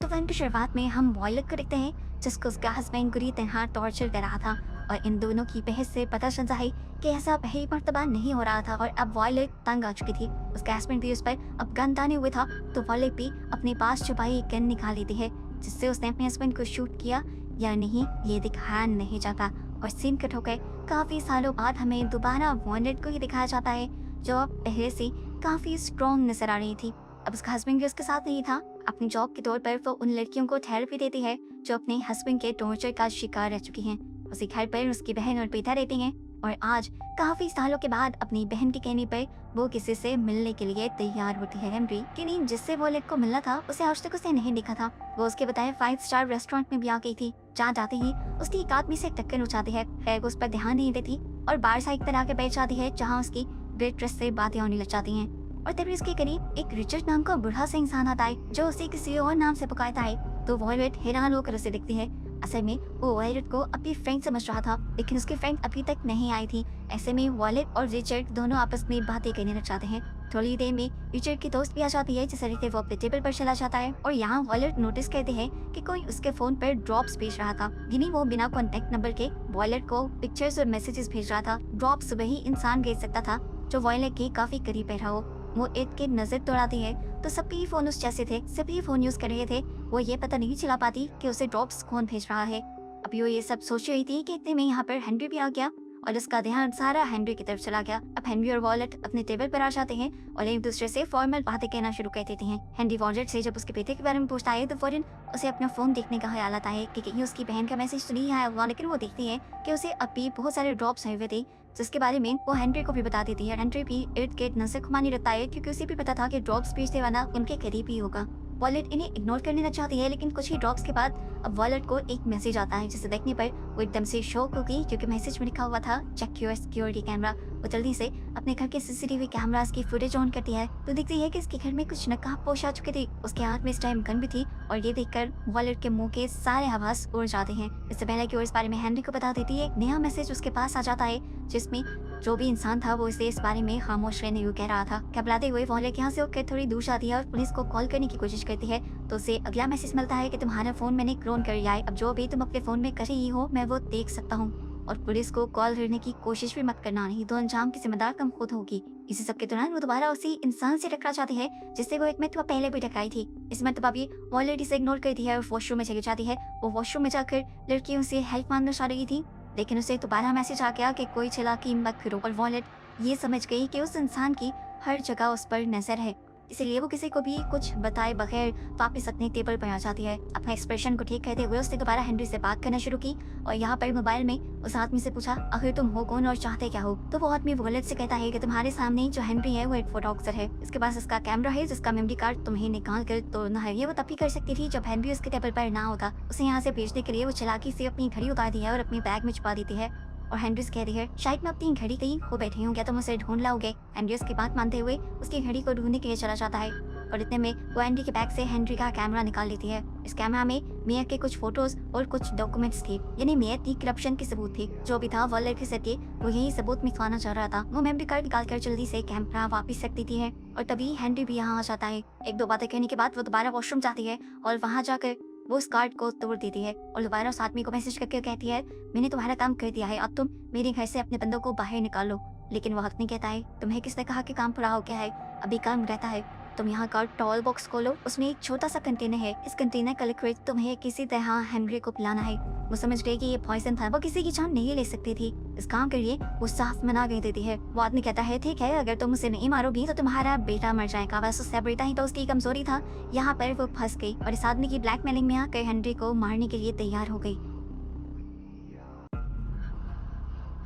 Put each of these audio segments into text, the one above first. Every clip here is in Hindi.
तो फिल्म की शुरुआत में हम वॉयलेट को देखते हैं जिसको उसका हस्बैंड बुरी तरह टॉर्चर कर रहा था और इन दोनों की बहस से पता चलता है कि ऐसा पहली मर्तबा नहीं हो रहा था और अब वॉयलेट तंग आ चुकी थी। उसका हस्बैंड भी उस पर अब गन ताने हुए था तो वॉयलेट भी अपने पास छुपाई एक गन निकाल लेती है जिससे उसने अपने हस्बैंड को शूट किया या नहीं ये दिखाया नहीं जाता। और सीन कट होकर काफी सालों बाद हमें दोबारा वॉयलेट को ही दिखाया जाता है जो अब पहले से काफी स्ट्रॉन्ग नजर आ रही थी। अब उसका हस्बैंड भी उसके साथ नहीं था। अपनी जॉब के तौर पर वो उन लड़कियों को थेरेपी देती है जो अपने हस्बैंड के टॉर्चर का शिकार रह चुकी हैं। उसी घर पर उसकी बहन और बेटा रहती हैं और आज काफी सालों के बाद अपनी बहन के कहने पर वो किसी से मिलने के लिए तैयार होती है। हेनरी कि नहीं जिससे वॉलेट को मिलना था उसे आज तक उसे नहीं देखा था। वो उसके बताए 5 स्टार रेस्टोरेंट में भी आ गई थी जहाँ जाते ही उसकी एक आदमी से टक्कर हो जाती है। खैर वो उस पर ध्यान नहीं देती और बार साइड पर आके बैठ जाती है जहाँ उसकी वेट्रेस से बातें होने लग जाती हैं। और तभी उसके करीब एक रिचर्ड नाम का बूढ़ा सा इंसान आता है जो उसे किसी और नाम से पुकारता है। तो वॉयलेट हैरान होकर उसे देखती है। असल में वो वॉयलेट को अपनी फ्रेंड समझ रहा था लेकिन उसकी फ्रेंड अभी तक नहीं आई थी। ऐसे में वॉयलेट और रिचर्ड दोनों आपस में बातें करने लग जाते हैं। थोड़ी देर में रिचर्ड की दोस्त भी आ जाती है जिसे देखते वो अपने टेबल पर चला जाता है और यहाँ वॉयलेट नोटिस करते हैं कि कोई उसके फोन पर ड्रॉप्स भेज रहा था। यानी वो बिना कॉन्टेक्ट नंबर के वॉयलेट को पिक्चर्स और मैसेजेस भेज रहा था। ड्रॉप्स वही इंसान भेज सकता था जो वॉयलेट के काफी करीब बैठा हो। वो एक के नजर दौड़ाती है तो सबके फोन उस जैसे थे, सभी फोन यूज कर रहे थे। वो ये पता नहीं चला पाती कि उसे ड्रॉप्स कौन भेज रहा है। अभी वो ये सब सोच रही थी कि इतने में यहाँ पर हेनरी भी आ गया और उसका ध्यान सारा हेनरी की तरफ चला गया। अब हेनरी और वॉलेट अपने टेबल पर आ जाते हैं और एक दूसरे से फॉर्मल बातें कहना शुरू कर देते हैं। हेनरी वॉलेट से जब उसके बेटे के बारे में पूछता है तो फौरन उसे अपना फोन देखने का ख्याल आता है कि कहीं उसकी बहन का मैसेज तो नहीं आया हुआ। लेकिन वो देखती है कि उसे अभी बहुत सारे ड्रॉप्स आए हुए थे जिसके बारे में वो हेनरी को भी बता देती है। हेनरी भी इर्द गिर्द नजर घुमाने लगता है क्योंकि उसे भी पता था कि ड्रॉप्स भेजने वाला उनके करीब ही होगा। वॉलेट इन्हें इग्नोर करने लग जाती है लेकिन कुछ ही ड्रॉप्स के बाद अब वॉलेट को एक मैसेज आता है जिसे देखने पर वो एकदम से शॉक हो गई क्योंकि मैसेज में लिखा हुआ था चेक योर सिक्योरिटी कैमरा। वो जल्दी से अपने घर के सीसीटीवी कैमरास की फुटेज ऑन करती है तो दिखती है कि इसके घर में कुछ नकाबपोश आ चुके थे। उसके हाथ में इस टाइम गन भी थी और ये देखकर वॉलेट के मुंह के सारे हवास उड़ जाते हैं। इससे पहले कि वो इस बारे में हेनरी को बता देती है एक नया मैसेज उसके पास आ जाता है जिसमें जो भी इंसान था वो इसे इस बारे में खामोश रहने को कह रहा था। घबराते हुए वॉलेट यहाँ से उठकर थोड़ी दूर जाती है और पुलिस को कॉल करने की कोशिश करती है तो उसे अगला मैसेज मिलता है कि तुम्हारा फोन मैंने क्लोन कर लिया है, अब जो भी तुम अपने फोन में कर रही हो मैं वो देख सकता हूँ और पुलिस को कॉल करने की कोशिश भी मत करना, नहीं तो अंजाम की जिम्मेदार तुम खुद होगी। इसी सब के दौरान वो दोबारा उसी इंसान से टकरा जाती है जिससे वो एक मरतबा पहले भी टकराई थी। इस मरतबा भी वॉलेट इसे इग्नोर करती है और वॉशरूम में चली जाती है। वो वॉशरूम में जाकर लड़कियों से हेल्प मांगना चाह रही थी लेकिन उसे दोबारा मैसेज आ गया कि कोई चालाकी मत करो और वॉलेट ये समझ गई कि उस इंसान की हर जगह उस पर नजर है, इसलिए वो किसी को भी कुछ बताए बगैर वापस अपने टेबल पर आ जाती है। अपना एक्सप्रेशन को ठीक करते हुए उसने दोबारा हेनरी से बात करना शुरू की और यहाँ पर मोबाइल में उस आदमी से पूछा आखिर तुम हो कौन और चाहते क्या हो। तो वो आदमी वॉलेट से कहता है कि तुम्हारे सामने जो हेनरी है वो एक फोटोग्राफर है, इसके पास इसका कैमरा है जिसका मेमोरी कार्ड तुम्हें निकाल कर तोड़ना है। ये वो तभी कर सकती थी जब हेनरी उसके टेबल पर ना होता। उसे यहाँ से भेजने के लिए वो चालाकी से अपनी घड़ी उतार दी है और अपनी बैग में छुपा देती है और हेनरी कहती है शायद मैं अपनी घड़ी कहीं खो बैठी हूँ, क्या तुम उसे ढूंढ लाओगे। हेनरी की बात मानते हुए उसकी घड़ी को ढूंढने के लिए चला जाता है और इतने में वो हेनरी के बैग से हेनरी का कैमरा निकाल लेती है। इस कैमरा में मेयर के कुछ फोटोज और कुछ डॉक्यूमेंट्स थे, यानी मेयर की करप्शन की सबूत थी। जो भी था वॉलेट के जरिए वो यही सबूत मिटवाना चाह रहा था। वो मेमोरी कार्ड निकाल कर जल्दी से कैमरा वापस रख देती है और तभी हेनरी भी यहाँ आ जाता है। एक दो बातें कहने के बाद वो दोबारा वॉशरूम जाती है और वहाँ जाकर वो उस कार्ड को तोड़ देती है और दोबारा उस आदमी को मैसेज करके कहती है मैंने तुम्हारा काम कर दिया है, अब तुम मेरे घर से अपने बंदों को बाहर निकालो। लेकिन वो आदमी कहता है तुम्हें किसने कहा कि काम पूरा हो गया है, अभी काम रहता है। तुम यहाँ का टॉल बॉक्स खोलो, उसमें एक छोटा सा कंटेनर है, इस कंटेनर का लिक्विड तुम्हें किसी तरह हेनरी को पिलाना है। वो समझ गई कि ये पॉइजन था, वो किसी की जान नहीं ले सकती थी, इस काम के लिए वो साफ मना कर देती है। वो आदमी कहता है ठीक है अगर तुम उसे नहीं मारोगी तो तुम्हारा बेटा मर जाएगा। बस उसका बेटा ही तो उसकी कमजोरी था। यहाँ पर वो फंस गई और इस आदमी की ब्लैकमेलिंग में आकर हेनरी को मारने के लिए तैयार हो गई।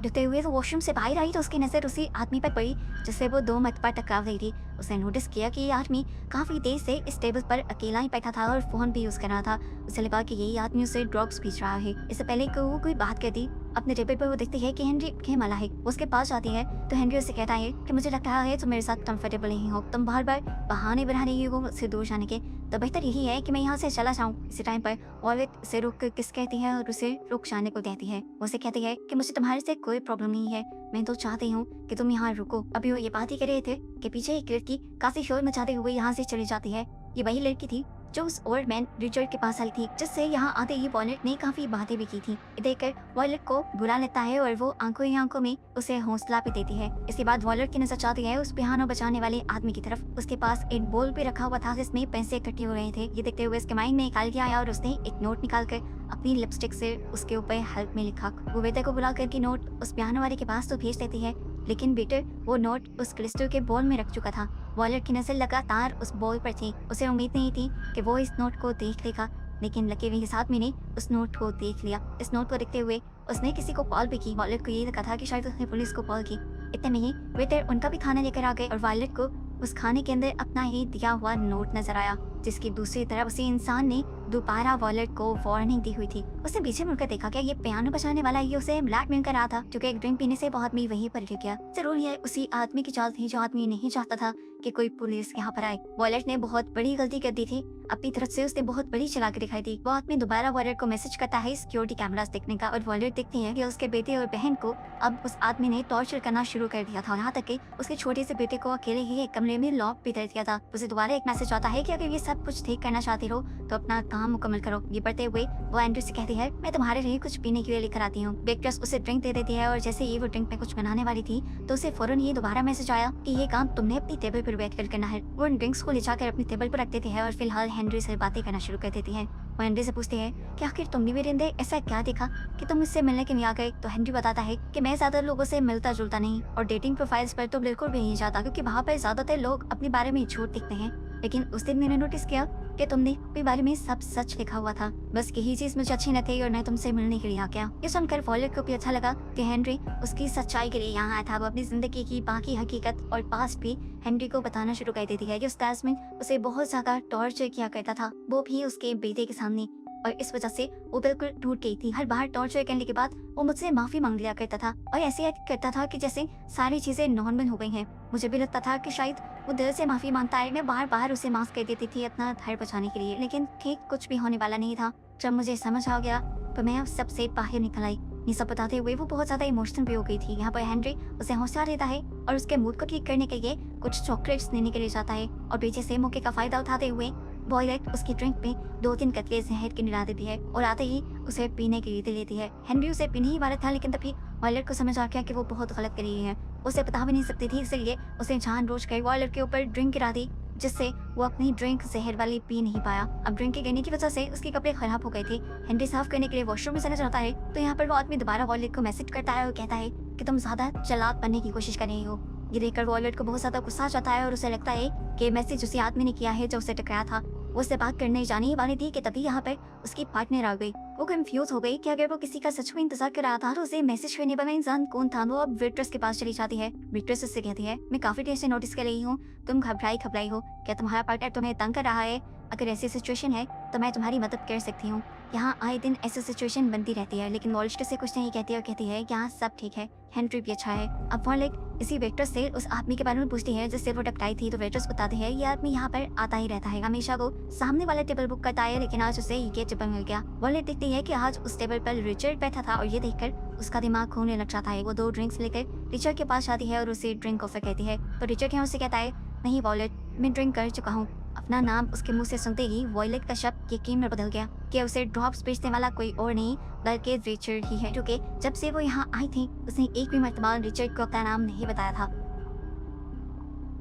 डरते हुए वो वॉशरूम से बाहर आई तो उसकी नजर उसी आदमी पर पड़ी जिससे वो 2 मरतबा टकरा गई थी। उसने नोटिस किया कि ये आदमी काफी देर से इस टेबल पर अकेला ही बैठा था और फोन भी यूज कर रहा था। उसे लगा कि यही आदमी उसे ड्रग्स बेच रहा है। इससे पहले कि वो कोई बात करती अपने टेबल पर वो देखती है कि हेनरी खेम वाला है। वो उसके पास जाती है तो हेनरी उसे कहता है कि मुझे लगता है तुम मेरे साथ कंफर्टेबल नहीं हो, तुम बार बार बहाने बना रही हो मुझसे दूर जाने के, तो बेहतर यही है कि मैं यहाँ से चला जाऊँ। इसी टाइम पर वॉलेट उसे रुक कर किस कहती है और उसे रुक जाने को कहती है। वो उसे कहती है कि मुझे तुम्हारे से कोई प्रॉब्लम नहीं है, मैं तो चाहती हूँ कि तुम यहाँ रुको। अभी वो ये बात ही कर रहे थे कि पीछे एक लड़की काफी शोर मचाते हुए यहाँ से चली जाती है। ये वही लड़की थी जो उस ओल्ड मैन रिचर्ड के पास आई थी, जिससे यहाँ आते ही वॉयलेट ने काफी बातें भी की थी। देखकर वॉयलेट को बुरा लगता है और वो आंखों ही आंखों में उसे हौसला भी देती है। इसके बाद वॉयलेट की नजर जाती है उस पियानो बजाने वाले आदमी की तरफ। उसके पास एक बोल भी रखा हुआ था जिसमें पैसे इकट्ठे हो रहे थे। ये देखते हुए उसके माइंड में एक आइडिया आया और उसने एक नोट निकाल कर अपनी लिपस्टिक से उसके ऊपर हेल्प में लिखा। वो वेटर को बुला करके नोट उस पियानो वाले के पास तो भेज देती है, लेकिन वेटर वो नोट उस क्रिस्टल के बोल में रख चुका था। वॉयलेट की नजर लगातार उस बोल पर थी। उसे उम्मीद नहीं थी कि वो इस नोट को देख लेगा, लेकिन लकीली के साथ मैंने उस नोट को देख लिया। इस नोट को देखते हुए उसने किसी को कॉल भी की। वॉयलेट को ये लगा था कि शायद उसने पुलिस को कॉल की। इतने में ही वेटर उनका भी खाना लेकर आ गए और वॉयलेट को उस खाने के अंदर अपना ही दिया हुआ नोट नजर आया, जिसकी दूसरी तरफ उसी इंसान ने दोबारा वॉयलेट को वार्निंग दी हुई थी। उसने पीछे मुड़कर देखा क्या ये पियानो बजाने वाला ये उसे ब्लैकमेल कर रहा था, क्योंकि एक ड्रिंक पीने से बहुत आदमी वहीं पर गिर गया। जरूर ये उसी आदमी की चाल थी जो आदमी नहीं चाहता था कि कोई पुलिस यहाँ पर आए। वॉयलेट ने बहुत बड़ी गलती कर दी थी। अपनी तरफ से उसने बहुत बड़ी चालाकी दिखाई दी। वो आदमी दोबारा वॉयलेट को मैसेज करता है सिक्योरिटी कैमरास देखने का, और वॉयलेट देखती है कि उसके बेटे और बहन को अब उस आदमी ने टॉर्चर करना शुरू कर दिया था, यहाँ तक कि उसके छोटे से बेटे को अकेले ही एक कमरे में लॉक भी कर दिया था। उसे दोबारा एक मैसेज आता है कि अगर ये सब कुछ ठीक करना चाहती हो तो अपना काम मुकम्मल करो। ये पढ़ते हुए वो एंड्रू से कहती है मैं तुम्हारे लिए कुछ पीने के लिए लेकर आती हूँ। वेट्रेस उसे ड्रिंक दे देती है और जैसे ही वो ड्रिंक में कुछ बनाने वाली थी तो उसे फौरन ये दोबारा मैसेज आया कि ये काम तुमने अपनी टेबल पर बैठ कर करना है। वो उन ड्रिंक्स को ले जाकर अपनी टेबल पर रख देती है और फिलहाल हेनरी से बातें करना शुरू कर देती है। वो हेनरी से पूछती है कि आखिर तुमने मेरे अंदर ऐसा क्या देखा कि तुम मुझसे मिलने के लिए आ गए। तो हेनरी बताता है कि मैं ज्यादा लोगों से मिलता जुलता नहीं और डेटिंग प्रोफाइल्स पर तो बिल्कुल भी नहीं जाता, क्योंकि वहाँ पर ज्यादातर लोग अपने बारे में झूठ लिखते हैं। लेकिन उस दिन मैंने नोटिस किया कि तुमने अपने बारे में सब सच लिखा हुआ था। बस यही चीज मुझे अच्छी न थी और मैं तुमसे मिलने के लिए आ गया। ये सुनकर वॉयलेट को भी अच्छा लगा कि हेनरी उसकी सच्चाई के लिए यहाँ आया था। वो अपनी जिंदगी की बाकी हकीकत और पास्ट भी हेनरी को बताना शुरू कर देती है कि उस में उसे बहुत ज्यादा टॉर्चर किया करता था, वो भी उसके बेटे के सामने, और इस वजह से वो बिल्कुल टूट गई थी। हर बार टॉर्चर करने के बाद वो मुझसे माफी मांग लिया करता था और ऐसे करता था कि जैसे सारी चीजें नॉर्मल हो गई हैं। मुझे भी लगता था कि शायद वो दिल से माफी मांगता है। मैं बार बार उसे माफ कर देती थी अपना धैर्य बचाने के लिए, लेकिन ठीक कुछ भी होने वाला नहीं था। जब मुझे समझ आ गया तो मैं सबसे बाहर निकल आई। ये सब बताते हुए वो बहुत ज्यादा इमोशनल भी हो गई थी। यहाँ पर हेनरी उसे हौसला देता है और उसके मूड को ठीक करने के लिए कुछ चॉकलेट्स लेने के लिए जाता है, और पीछे से मौके का फायदा उठाते हुए वॉयलेट उसकी ड्रिंक में 2-3 कतरे जहर के मिला देती है और आते ही उसे पीने के लिए दे लेती है। हेनरी उसे पीने ही वाला था, लेकिन तभी वॉयलेट को समझ आ गया कि वो बहुत गलत कर रही है। उसे बता भी नहीं सकती थी, इसलिए उसे जानबूझकर वॉयलेट के ऊपर ड्रिंक गिरा दी, जिससे वो अपनी ड्रिंक जहर वाली पी नहीं पाया। अब ड्रिंक के गिरने की वजह से उसके कपड़े खराब हो गए थे। हेनरी साफ करने के लिए वॉशरूम में चला जाता है तो यहाँ पर वो आदमी दोबारा वॉयलेट को मैसेज करता है और कहता है कि तुम ज्यादा चालाक बनने की कोशिश कर रही हो। ये देखकर वॉयलेट को बहुत ज्यादा गुस्सा आ जाता है और उसे लगता है कि मैसेज उसी आदमी ने किया है जो उसे टकराया था। वो उससे बात करने जाने ही वाली थी कि तभी यहाँ पर उसकी पार्टनर आ गई। वो कंफ्यूज हो गई कि अगर वो किसी का सच में इंतजार कर रहा था तो उसे मैसेज करने वाला इंसान कौन था। वो अब वेट्रेस के पास चली जाती है। वेट्रेस उससे कहती है मैं काफी देर से नोटिस कर रही हूँ तुम घबराई हो, क्या तुम्हारा पार्टनर तुम्हें तंग कर रहा है? अगर ऐसी सिचुएशन है तो मैं तुम्हारी मदद कर सकती हूँ। यहाँ आए दिन ऐसी सिचुएशन बनती रहती है, लेकिन वॉयलेट से कुछ नहीं कहती और कहती है यहाँ सब ठीक है, हेनरी भी अच्छा है। अब वॉयलेट इसी वेट्रेस से उस आदमी के बारे में पूछती है जिससे वो टकराई थी, तो वेट्रेस बताती है ये आदमी यहाँ पर आता ही रहता है, हमेशा वो सामने वाला टेबल बुक करता है, लेकिन आज उसे ये टेबल मिल गया। वॉयलेट देखती है कि आज उस टेबल पर रिचर्ड बैठा था और ये देखकर उसका दिमाग खोने लग जाता है। वो 2 ड्रिंक्स लेकर रिचर्ड के पास जाती है और उसे ड्रिंक ऑफर कहती है, तो रिचर्ड यहाँ उसे कहता है नहीं वॉयलेट, मैं ड्रिंक कर चुका हूँ। अपना नाम उसके मुंह से सुनते ही वॉयलेट का शब्द यकीन में बदल गया कि उसे ड्रॉप्स बेचने वाला कोई और नहीं बल्कि रिचर्ड ही है, क्योंकि जब से वो यहाँ आई थी उसने एक भी मर्तबा रिचर्ड को अपना नाम नहीं बताया था।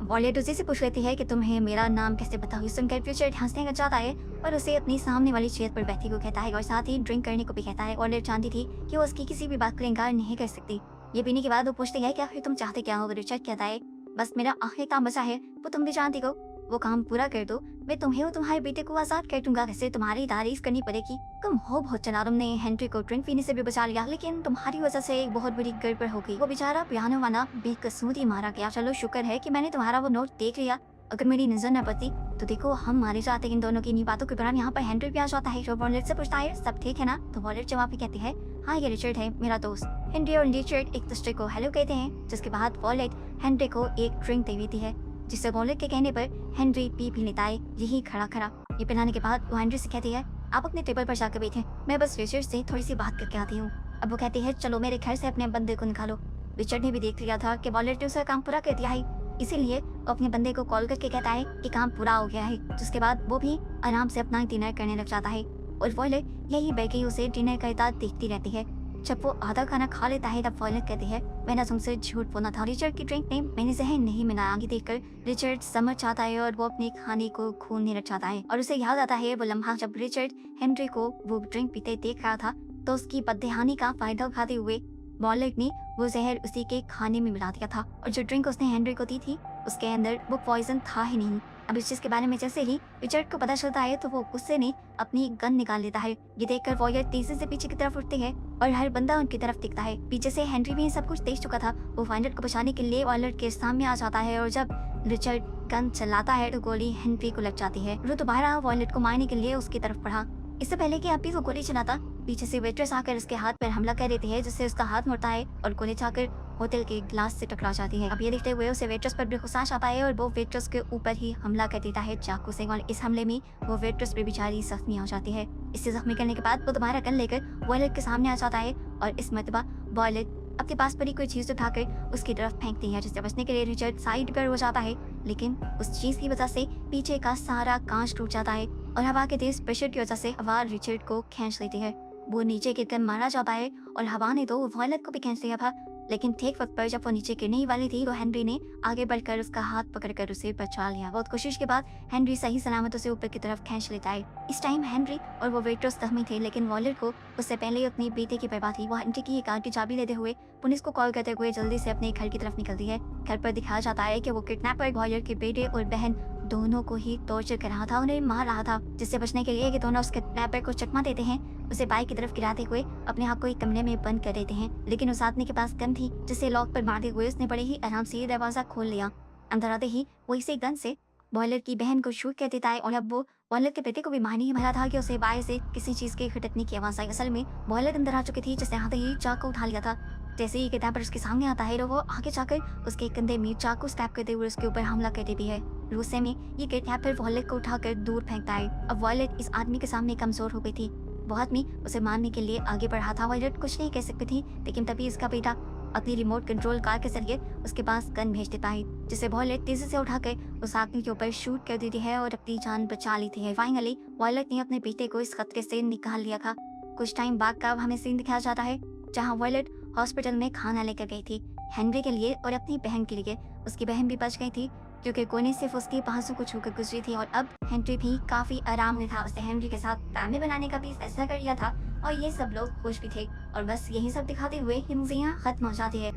वॉयलेट उसी से पूछ लेती है कि तुम्हें मेरा नाम कैसे पता हुई। सुनकर रिचर्ड हंसने लग जाता है और उसे अपनी सामने वाली चेयर पर बैठी को कहता है और साथ ही ड्रिंक करने को भी कहता है। वॉयलेट जानती थी कि वो उसकी किसी भी बात का इनकार नहीं कर सकती। ये पीने के बाद वो पूछती है कि आखिर तुम चाहते क्या हो? रिचर्ड कहता है बस मेरा आखिरी काम बचा है, वो तुम भी जानती हो, वो काम पूरा कर दो, मैं तुम्हें और तुम्हारे बेटे को आजाद कर दूंगा। वैसे तुम्हारी तारीफ करनी पड़ेगी, तुम हो बहुत चला, तुमने हेनरी को ड्रिंक पीने से भी बचा लिया, लेकिन तुम्हारी वजह से एक बहुत बड़ी गड़बड़ हो गई। वो बेचारा पियानो वाला बेकसूर ही मारा गया। चलो शुक्र है कि मैंने तुम्हारा वो नोट देख लिया, अगर मेरी नजर न पड़ती तो देखो हम मारे जाते। इन दोनों की इन्हीं बातों के दौरान यहाँ पर हेनरी भी आ जाता है जो वॉयलेट से पूछता है सब ठीक है ना? तो वॉयलेट जवाब भी कहती है हाँ ये रिचर्ड है मेरा दोस्त। हेनरी और रिचर्ड एक दूसरे को हेलो कहते हैं, जिसके बाद वॉयलेट हेनरी को एक ड्रिंक दे देती है, जिससे वॉयलेट के कहने पर हेनरी पी लेता है यही खड़ा खड़ा। ये पिलाने के बाद वो हेनरी से कहती है आप अपने टेबल पर जाकर बैठे, मैं बस रिचर्ड से थोड़ी सी बात करके आती हूँ। अब वो कहती है चलो मेरे घर से अपने बंदे को निकालो। रिचर्ड ने भी देख लिया था कि वॉयलेट ने उसका काम पूरा कर दिया है, इसीलिए वो अपने बंदे को कॉल करके कहता है कि काम पूरा हो गया है, जिसके बाद वो भी आराम से अपना डिनर करने लग जाता है और वॉयलेट यही बैठी उसे डिनर करता देखती रहती है। जब वो आधा खाना खा लेता है तब वॉयलेट कहती है, मैंने तुमसे झूठ बोला था, रिचर्ड की ड्रिंक ने मैंने जहर नहीं मिलाया। आगे देखकर रिचर्ड समझ जाता है और वो अपने खाने को खूनने लग जाता है और उसे याद आता है वो लम्हा जब रिचर्ड हेनरी को वो ड्रिंक पीते देख रहा था तो उसकी बदहानी का फायदा उठाते हुए वॉयलेट ने वो जहर उसी के खाने में मिला दिया था और जो ड्रिंक उसने हेनरी को दी थी उसके अंदर वो पॉइजन था ही नहीं। अब इस चीज के बारे में जैसे ही रिचर्ड को पता चलता है तो वो गुस्से में अपनी गन निकाल लेता है। ये देखकर वॉयलेट तेजी से पीछे की तरफ उठती है और हर बंदा उनकी तरफ दिखता है। पीछे से हेनरी भी सब कुछ देख चुका था। वो वॉयलेट को बचाने के लिए वॉयलेट के सामने आ जाता है और जब रिचर्ड गन चलाता है तो गोली हेनरी को लग जाती है। वो दोबारा वॉयलेट को मारने के लिए उसकी तरफ बढ़ा। इससे पहले कि अभी वो गोली चलाता पीछे से वेट्रेस आकर उसके हाथ पर हमला कर देती है, जिससे उसका हाथ मुड़ता है और गोली जाकर होटल के ग्लास से टकरा जाती है। अब ये देखते हुए उसे वेट्रेस पर भी गुस्सा आता है और वो वेट्रेस के ऊपर ही हमला कर देता है चाकू से और इस हमले में वो वेट्रेस भी बेचारी जख्मी हो जाती है। इसे जख्मी करने के बाद वो दोबारा गन लेकर वॉयलेट के सामने आ जाता है और इस मरतबा वॉयलेट अपने पास पड़ी कोई चीज उठाकर उसकी तरफ फेंकती है, जिससे बचने के लिए रिचर्ड साइड पर हो जाता है, लेकिन उस चीज की वजह से पीछे का सारा कांच टूट जाता है और हवा के तेज प्रेशर की वजह से हवा रिचर्ड को खींच लेती है। वो नीचे गिरकर मारा जाता है और हवा ने तो वॉयलेट को भी खींच लिया था, लेकिन ठीक वक्त पर जब वो नीचे गिरने ही वाली थी तो हेनरी ने आगे बढ़कर उसका हाथ पकड़कर उसे बचा लिया। बहुत कोशिश के बाद हेनरी सही सलामत उसे ऊपर की तरफ खींच लेता है। इस टाइम हेनरी और वो वेट्रेस जख्मी थे, लेकिन वॉयलेट को उससे पहले ही अपनी बेटे की परवाह थी। वो हेनरी की कार की चाबी लेते हुए पुलिस को कॉल करते हुए जल्दी से अपने घर की तरफ निकलती है। घर पर दिखाया जाता है कि वो किडनैपर वॉयलेट के बेटे और बहन दोनों को ही टॉर्चर कर रहा था, उन्हें मार रहा था, जिससे बचने के लिए कि दोनों उस किडनैपर को चकमा देते हैं, उसे बाइक की तरफ गिराते हुए अपने आप को एक कमरे में बंद कर देते हैं। लेकिन उस आदमी के पास गन थी, जिसे लॉक पर मारते हुए उसने बड़े ही आराम से दरवाजा खोल लिया। अंदर आते ही वो इसी गन से वॉयलेट की बहन को शूट कर देता है और अब वो वॉयलेट के बेटे को भी मारने ही भरा था कि उसे बाहर से किसी चीज के खटकने की आवाज आई। असल में वॉयलेट अंदर आ चुकी थी, जिसने आते ही चाकू उठा लिया था। जैसे ही किडनैपर उसके सामने आता है तो वो आगे जाकर उसके कंधे में चाकू स्टैब करते हुए उसके ऊपर हमला कर देती है। गुस्से में ये किडनैपर वॉयलेट को उठाकर दूर फेंकता है। अब वॉयलेट इस आदमी के सामने कमजोर हो गई थी। वो आदमी उसे मारने के लिए आगे बढ़ा था। वॉयलेट कुछ नहीं कह सकती थी, लेकिन तभी इसका बेटा अपनी रिमोट कंट्रोल कार के जरिए उसके पास गन भेज देता है, जिसे वॉयलेट तेजी से उठाकर उस आदमी के ऊपर शूट कर देती है और अपनी जान बचा लेती है। फाइनली वॉयलेट ने अपने बेटे को इस खतरे से निकाल लिया था। कुछ टाइम बाद का हमें सीन दिखाया जाता है जहाँ वॉयलेट हॉस्पिटल में खाना लेकर गई थी हेनरी के लिए और अपनी बहन के लिए। उसकी बहन भी बच गई थी क्योंकि कोने सिर्फ उसकी बाजू को छूकर गुजरी थी और अब हेनरी भी काफी आराम में था। उसने हेनरी के साथ फैमिली बनाने का भी फैसला कर लिया था और ये सब लोग खुश भी थे। और बस यही सब दिखाते हुए ये मूवी यहाँ खत्म हो जाती है।